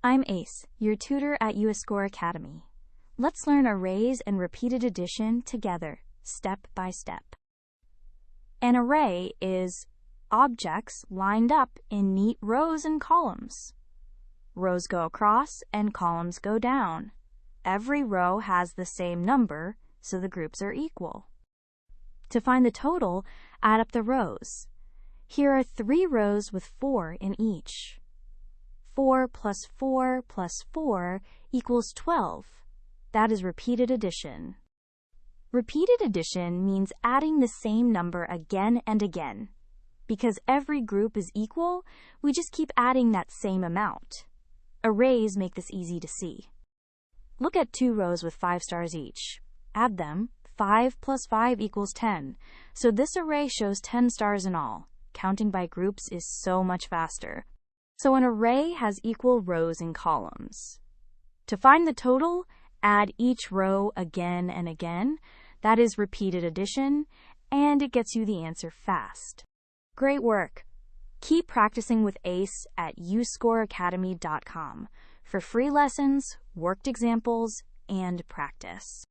I'm Ace, your tutor at UScore Academy. Let's learn arrays and repeated addition together, step by step. An array is objects lined up in neat rows and columns. Rows go across and columns go down. Every row has the same number, so the groups are equal. To find the total, add up the rows. Here are 3 rows with 4 in each. 4 plus 4 plus 4 equals 12. That is repeated addition. Repeated addition means adding the same number again and again. Because every group is equal, we just keep adding that same amount. Arrays make this easy to see. Look at 2 rows with 5 stars each. Add them. 5 plus 5 equals 10. So this array shows 10 stars in all. Counting by groups is so much faster. So an array has equal rows and columns. To find the total, add each row again and again. That is repeated addition, and it gets you the answer fast. Great work! Keep practicing with Ace at uscoreacademy.com for free lessons, worked examples, and practice.